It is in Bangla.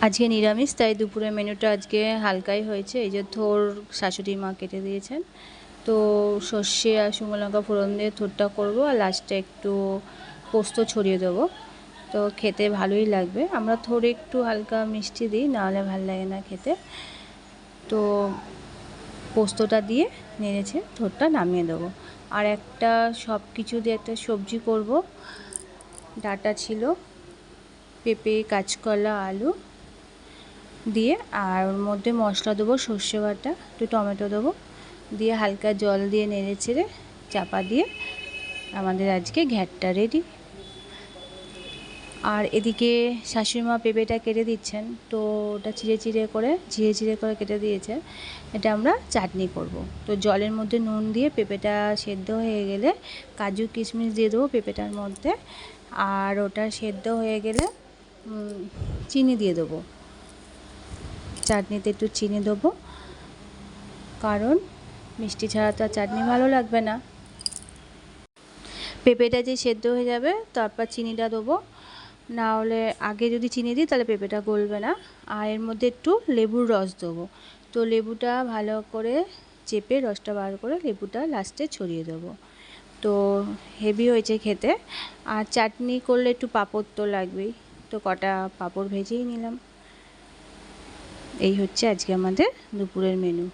আজকে নিরামিষ, তাই দুপুরের মেনুটা আজকে হালকাই হয়েছে। এই যে থোর শাশুড়ি মা কেটে দিয়েছেন, তো সর্ষে আর শুকনো লঙ্কা ফোড়ন দিয়ে থোরটা করবো, আর লাস্টে একটু পোস্ত ছড়িয়ে দেবো। তো খেতে ভালোই লাগবে। আমরা থোরে একটু হালকা মিষ্টি দিই, নাহলে ভালো লাগে না খেতে। তো পোস্তটা দিয়ে নেড়েছে থোরটা নামিয়ে দেবো। আর একটা সব কিছু দিয়ে একটা সবজি করব। ডাঁটা ছিল, পেঁপে, কাঁচকলা, আলু দিয়ে, আর ওর মধ্যে মশলা দেবো সর্ষে বাটা, একটু টমেটো দেবো, দিয়ে হালকা জল দিয়ে নেড়ে চেড়ে চাপা দিয়ে আমাদের আজকে ঘ্যাটটা রেডি। আর এদিকে শাশুড়িমা পেঁপেটা কেটে দিচ্ছেন, তো ওটা ঝিরে ঝিরে করে কেটে দিয়েছে। এটা আমরা চাটনি করব। তো জলের মধ্যে নুন দিয়ে পেঁপেটা সেদ্ধ হয়ে গেলে কাজু কিশমিশ দিয়ে দেবো পেঁপেটার মধ্যে, আর ওটা সেদ্ধ হয়ে গেলে চিনি দিয়ে দেবো। চাটনিতে একটু চিনি দেবো, কারণ মিষ্টি ছাড়া তো আর চাটনি ভালো লাগবে না। পেঁপেটা যে সেদ্ধ হয়ে যাবে তারপর চিনিটা দেবো, না হলে আগে যদি চিনি দিই তাহলে পেঁপেটা গলবে না। আর এর মধ্যে একটু লেবুর রস দেবো। তো লেবুটা ভালো করে চেপে রসটা বার করে লেবুটা লাস্টে ছড়িয়ে দেবো। তো হেভি হয়েছে খেতে। আর চাটনি করলে একটু পাঁপড় তো লাগবেই, তো কটা পাঁপড় ভেজেই নিলাম। এই হচ্ছে আজকে আমাদের দুপুরের মেনু।